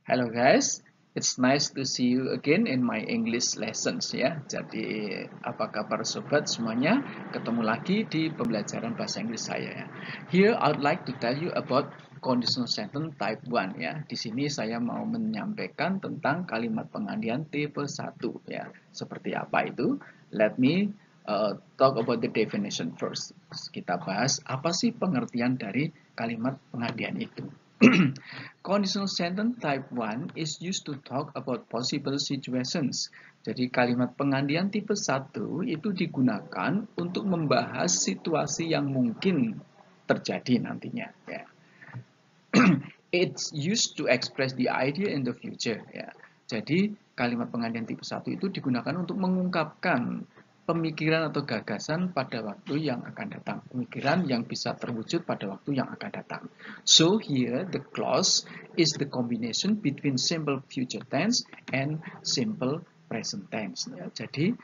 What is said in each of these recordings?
Hello guys, it's nice to see you again in my English lessons ya. Jadi apa kabar sobat semuanya? Ketemu lagi di pembelajaran bahasa Inggris saya ya. Here I'd like to tell you about conditional sentence type 1 ya. Di sini saya mau menyampaikan tentang kalimat pengandian tipe 1 ya. Seperti apa itu? Let me talk about the definition first. Kita bahas apa sih pengertian dari kalimat pengandian itu. Conditional sentence type 1 is used to talk about possible situations. Jadi kalimat pengandian tipe 1 itu digunakan untuk membahas situasi yang mungkin terjadi nantinya. Ya. It's used to express the idea in the future. Ya. Jadi kalimat pengandian tipe 1 itu digunakan untuk mengungkapkan pemikiran atau gagasan pada waktu yang akan datang. Pemikiran yang bisa terwujud pada waktu yang akan datang. So here the clause is the combination between simple future tense and simple present tense. Ya, jadi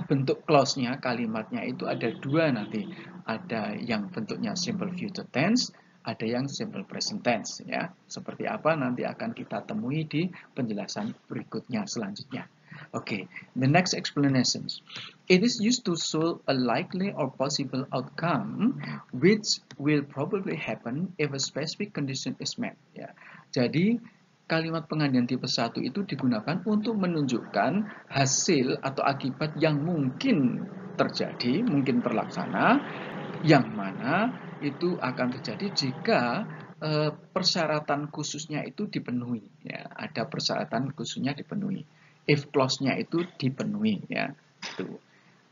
bentuk clause-nya, kalimatnya itu ada dua nanti. Ada yang bentuknya simple future tense, ada yang simple present tense. Ya, seperti apa nanti akan kita temui di penjelasan berikutnya selanjutnya. Okay, the next explanations. It is used to show a likely or possible outcome which will probably happen if a specific condition is met. Ya. Jadi kalimat pengandian tipe 1 itu digunakan untuk menunjukkan hasil atau akibat yang mungkin terjadi, mungkin terlaksana, yang mana itu akan terjadi jika persyaratan khususnya itu dipenuhi. Ya, ada persyaratan khususnya dipenuhi. If clause-nya itu dipenuhi. Ya, itu.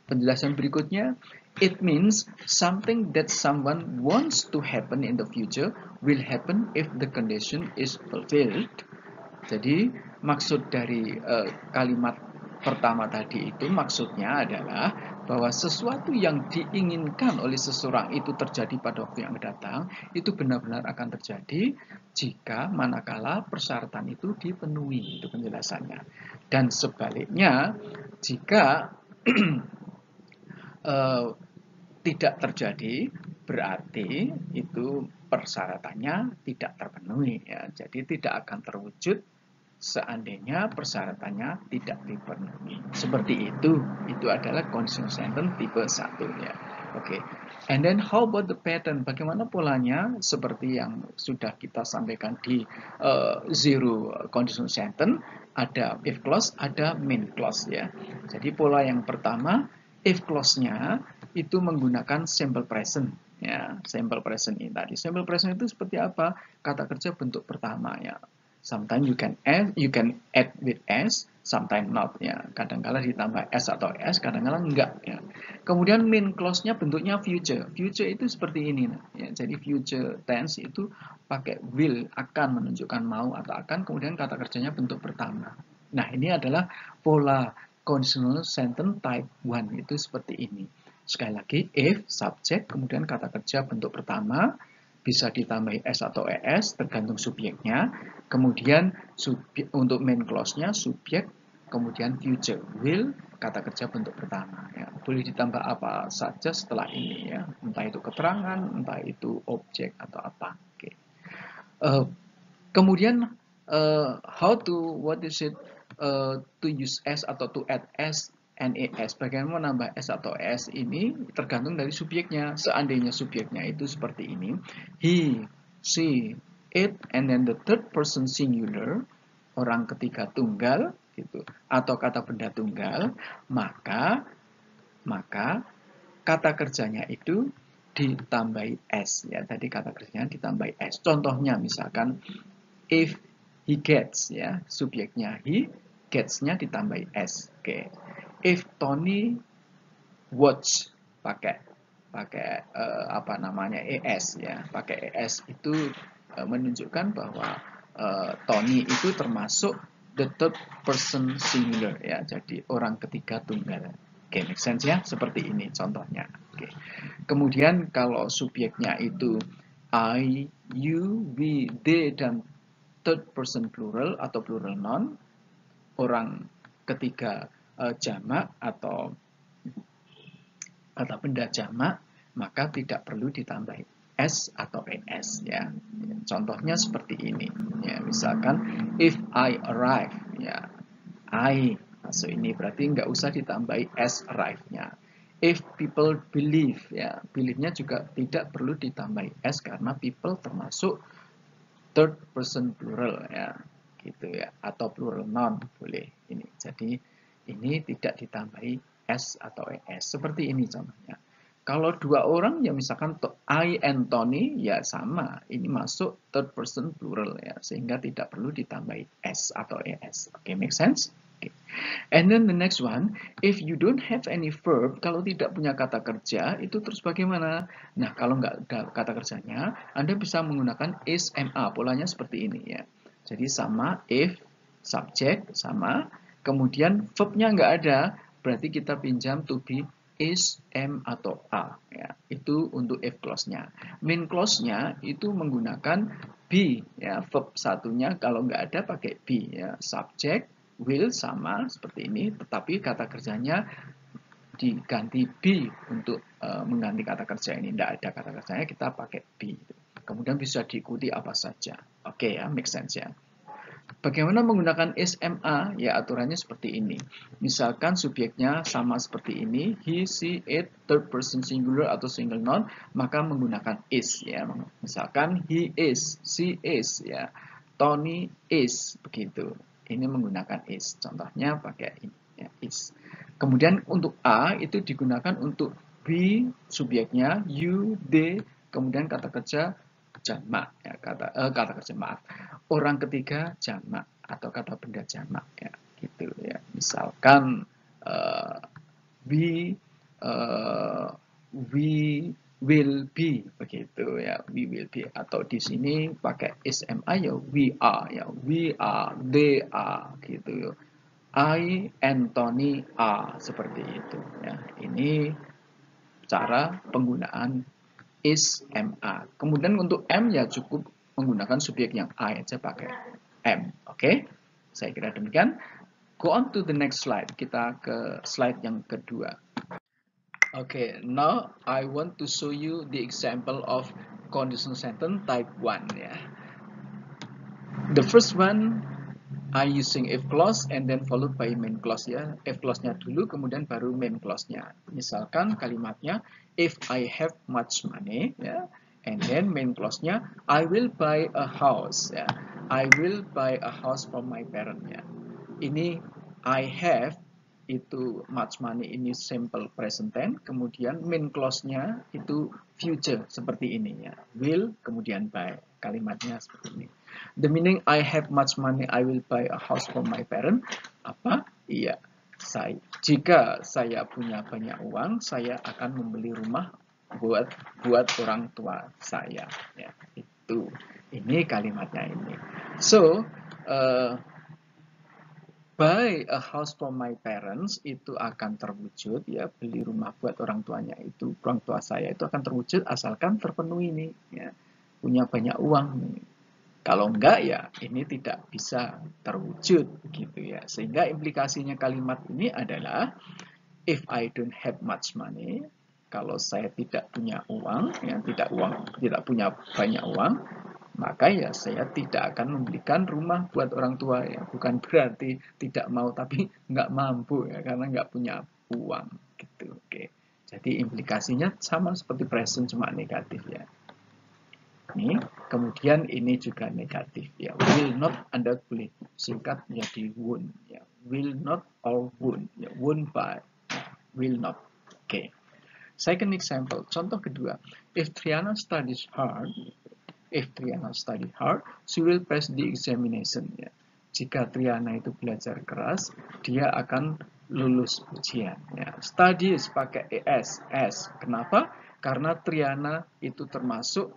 Penjelasan berikutnya, it means something that someone wants to happen in the future will happen if the condition is fulfilled. Jadi maksud dari kalimat pertama tadi itu maksudnya adalah bahwa sesuatu yang diinginkan oleh seseorang itu terjadi pada waktu yang akan datang itu benar-benar akan terjadi jika manakala persyaratan itu dipenuhi, itu penjelasannya. Dan sebaliknya jika tidak terjadi berarti itu persyaratannya tidak terpenuhi ya. Jadi tidak akan terwujud seandainya persyaratannya tidak dipenuhi. Seperti itu adalah conditional sentence tipe 1 ya. Oke. And then how about the pattern? Bagaimana polanya? Seperti yang sudah kita sampaikan di zero conditional sentence, ada if clause, ada main clause ya. Jadi pola yang pertama, if clause-nya itu menggunakan simple present ya. Simple present ini tadi. Simple present itu seperti apa? Kata kerja bentuk pertama ya. Sometimes you can add with s, sometimes not ya. Kadang-kala ditambah s atau s, kadang-kala enggak ya. Kemudian main clause-nya bentuknya future. Future itu seperti ini ya. Jadi future tense itu pakai will, akan menunjukkan mau atau akan, kemudian kata kerjanya bentuk pertama. Nah, ini adalah pola conditional sentence type 1 itu seperti ini. Sekali lagi, if, subject, kemudian kata kerja bentuk pertama, bisa ditambahi S atau ES, tergantung subjeknya. Kemudian untuk main clause-nya, subjek, kemudian future, will, kata kerja bentuk pertama. Ya. Boleh ditambah apa saja setelah ini, ya. Entah itu keterangan, entah itu objek, atau apa. Oke. Kemudian, to use S atau to add S, NES. Bagaimana menambah S atau S ini tergantung dari subjeknya. Seandainya subjeknya itu seperti ini, he, she, it, and then the third person singular, orang ketiga tunggal, gitu, atau kata benda tunggal, maka kata kerjanya itu ditambahi S. Ya, tadi kata kerjanya ditambahi S. Contohnya misalkan, if he gets, ya, subjeknya he, gets-nya ditambahi S. Oke. If Tony watch, pakai apa namanya ES ya, pakai ES itu menunjukkan bahwa Tony itu termasuk the third person singular ya, jadi orang ketiga tunggal. Oke, make sense ya, seperti ini contohnya. Oke. Kemudian kalau subjeknya itu I, you, we, they, dan third person plural atau plural noun, orang ketiga jamak atau kata benda jamak, maka tidak perlu ditambahi S atau ES ya. Contohnya seperti ini ya, misalkan if I arrive ya, I masuk ini berarti nggak usah ditambahi S arrive-nya. If people believe ya, believe-nya juga tidak perlu ditambahi S karena people termasuk third person plural ya, gitu ya, atau plural noun boleh ini. Jadi ini tidak ditambahi S atau ES seperti ini contohnya. Kalau dua orang ya misalkan I and Tony ya sama, ini masuk third person plural ya, sehingga tidak perlu ditambahi S atau ES. Oke, make sense? Okay. And then the next one, if you don't have any verb, kalau tidak punya kata kerja, itu terus bagaimana? Nah, kalau nggak ada kata kerjanya, Anda bisa menggunakan is, ma, polanya seperti ini ya. Jadi sama if, subject, sama, kemudian verbnya nggak ada, berarti kita pinjam to be is, am, atau a. Ya. Itu untuk if clause-nya. Main clause-nya itu menggunakan be, ya, verb satunya kalau nggak ada pakai be, ya. Subject, will sama seperti ini, tetapi kata kerjanya diganti be untuk mengganti kata kerja ini. Tidak ada kata kerjanya, kita pakai be. Kemudian bisa diikuti apa saja. Oke ya, make sense ya. Bagaimana menggunakan is, ma? Ya, aturannya seperti ini. Misalkan subjeknya sama seperti ini, he, she, it, third person singular atau single noun, maka menggunakan is ya. Misalkan he is, she is ya, Tony is, begitu. Ini menggunakan is. Contohnya pakai ini ya, is. Kemudian untuk a itu digunakan untuk be subjeknya, you, they, kemudian kata kerja jamak ya, kata kerja maaf, orang ketiga jamak atau kata benda jamak ya, gitu ya. Misalkan we we will be, begitu ya, we will be, atau di sini pakai is, ma ya, we are, they are, gitu. I and Tony are, seperti itu ya. Ini cara penggunaan is, ma. Kemudian untuk m ya cukup menggunakan subjek yang I aja pakai m. Oke, saya kira demikian. Go on to the next slide. Kita ke slide yang kedua. Okay, now I want to show you the example of conditional sentence type 1 ya. The first one I using if clause and then followed by main clause ya. If clause-nya dulu kemudian baru main clause-nya. Misalkan kalimatnya if I have much money ya, and then main clause-nya I will buy a house ya. I will buy a house from my parent ya. Ini I have itu much money, ini simple present tense, kemudian main clause-nya itu future seperti ini ya. Will kemudian buy. Kalimatnya seperti ini. The meaning I have much money, I will buy a house for my parent. Apa? Iya. Jika saya punya banyak uang, saya akan membeli rumah buat orang tua saya. Ya, itu. Ini kalimatnya ini. So, buy a house for my parents itu akan terwujud ya, beli rumah buat orang tuanya itu, orang tua saya itu akan terwujud asalkan terpenuhi ini ya, punya banyak uang nih. Kalau enggak ya ini tidak bisa terwujud gitu ya. Sehingga implikasinya kalimat ini adalah if I don't have much money, kalau saya tidak punya uang ya, tidak punya banyak uang, maka ya saya tidak akan membelikan rumah buat orang tua ya. Bukan berarti tidak mau tapi nggak mampu ya, karena nggak punya uang gitu. Oke. Jadi implikasinya sama seperti present cuma negatif ya. Ini kemudian ini juga negatif ya. Will not, Anda boleh singkat menjadi won't ya. Will not or won't ya. Won't buy ya. Will not. Oke. Second example, contoh kedua. If Triana studies hard, she will pass the examination. Ya. Jika Triana itu belajar keras, dia akan lulus ujian. Ya. Studies pakai es, s. Kenapa? Karena Triana itu termasuk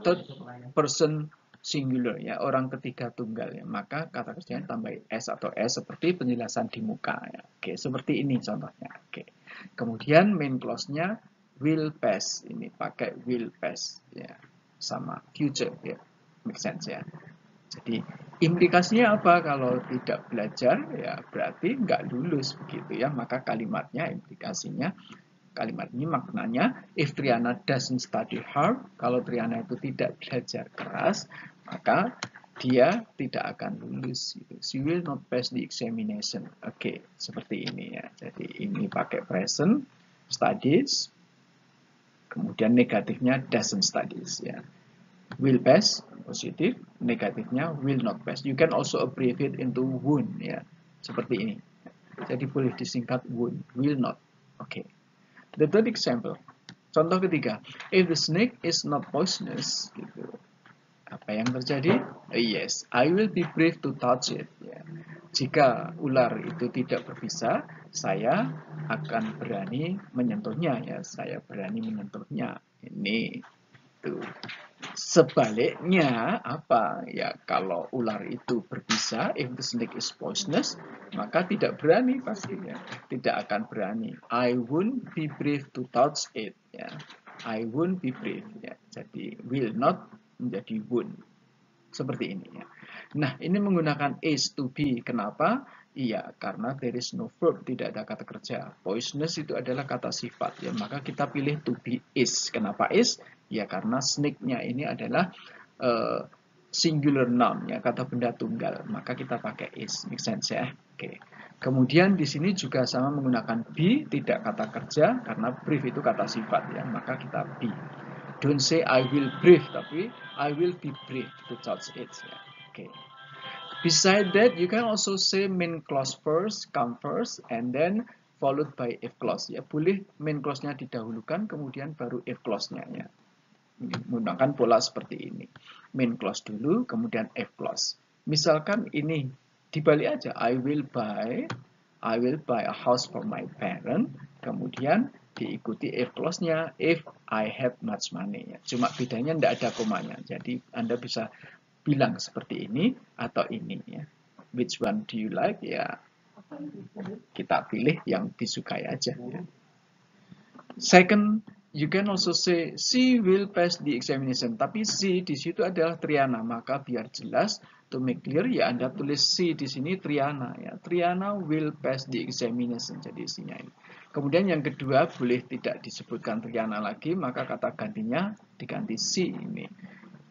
third person singular ya, orang ketiga tunggal ya. Maka kata kerjanya tambah s atau s seperti penjelasan di muka ya. Oke, seperti ini contohnya. Oke. Kemudian main clause-nya will pass, ini pakai will pass ya. Sama future ya, make sense ya. Jadi implikasinya apa? Kalau tidak belajar ya berarti nggak lulus begitu ya. Maka kalimatnya implikasinya kalimat ini maknanya, if Triana doesn't study hard, kalau Triana itu tidak belajar keras, maka dia tidak akan lulus. She will not pass the examination. Oke, seperti ini ya. Jadi ini pakai present, studies, kemudian negatifnya doesn't studies ya. Will pass, positif, negatifnya will not pass. You can also abbreviate into won't ya. Seperti ini. Jadi boleh disingkat won't, will not. Oke. The third example. Contoh ketiga. If the snake is not poisonous, gitu. Apa yang terjadi? Yes, I will be brave to touch it. Ya. Jika ular itu tidak berbisa, saya akan berani menyentuhnya. Ya, saya berani menyentuhnya. Ini tuh. Sebaliknya apa? Ya, kalau ular itu berbisa, if the snake is poisonous, maka tidak berani pastinya. Tidak akan berani. I won't be brave to touch it. Ya. I won't be brave. Ya. Jadi will not menjadi won't. Seperti ini ya. Nah, ini menggunakan is to be. Kenapa? Iya, karena there is no verb, tidak ada kata kerja. Poisonous itu adalah kata sifat ya, maka kita pilih to be is. Kenapa is? Ya karena snake-nya ini adalah singular noun ya, kata benda tunggal, maka kita pakai is. Make sense ya? Oke. Kemudian di sini juga sama menggunakan be, tidak kata kerja karena brief itu kata sifat ya, maka kita be. Don't say I will brief, tapi I will be brief to touch it ya. Oke. Beside that, you can also say main clause first, come first, and then followed by if clause. Ya, boleh main clause-nya didahulukan, kemudian baru if clause-nya. Ya. Menggunakan pola seperti ini. Main clause dulu, kemudian if clause. Misalkan ini dibalik aja. I will buy a house for my parent. Kemudian diikuti if clause-nya, if I have much money. Ya. Cuma bedanya tidak ada komanya. Jadi Anda bisa bilang seperti ini atau ini ya. Which one do you like? Ya, kita pilih yang disukai aja ya. Second, you can also say she will pass the examination. Tapi she di situ adalah Triana, maka biar jelas to make clear ya Anda tulis she di sini Triana ya. Triana will pass the examination. Jadi isinya ini. Kemudian yang kedua boleh tidak disebutkan Triana lagi, maka kata gantinya diganti she ini.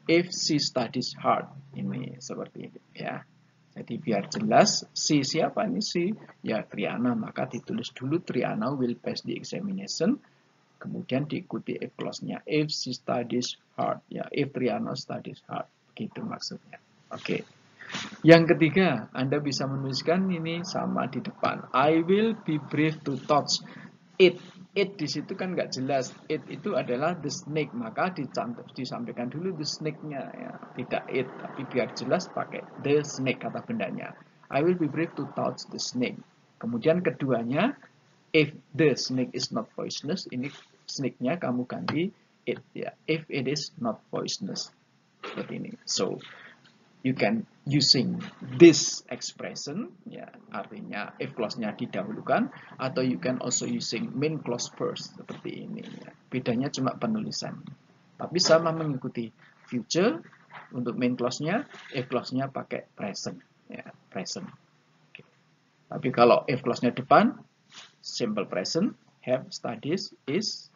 If she studies hard, ini seperti ini ya. Jadi biar jelas si siapa ini si ya Triana, maka ditulis dulu Triana will pass the examination, kemudian diikuti if clause-nya if she studies hard ya, if Triana studies hard, gitu maksudnya. Oke. Yang ketiga, Anda bisa menuliskan ini sama di depan. I will be brave to touch it. It di situ kan nggak jelas. It itu adalah the snake, maka disampaikan dulu the snake-nya ya, tidak it, tapi biar jelas pakai the snake kata bendanya. I will be brave to touch the snake. Kemudian keduanya, if the snake is not poisonous, ini snake-nya kamu ganti it ya. If it is not poisonous, seperti ini. So you can using this expression ya, artinya if clause-nya didahulukan, atau you can also using main clause first seperti ini ya. Bedanya cuma penulisan, tapi sama mengikuti future. Untuk main clause-nya, if clause-nya pakai present ya, present. Okay. Tapi kalau if clause-nya depan, simple present, have, studies, is,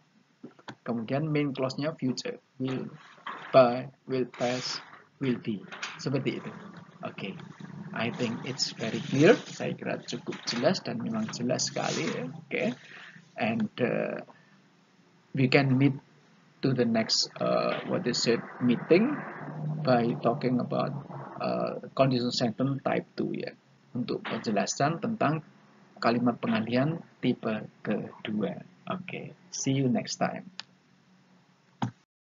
kemudian main clause-nya future, will, by, will pass, will be, seperti itu. Oke, I think it's very clear. Saya kira cukup jelas dan memang jelas sekali. Oke, and we can meet to the next meeting by talking about conditional sentence type 2 ya, untuk penjelasan tentang kalimat pengalihan tipe kedua. Oke, see you next time.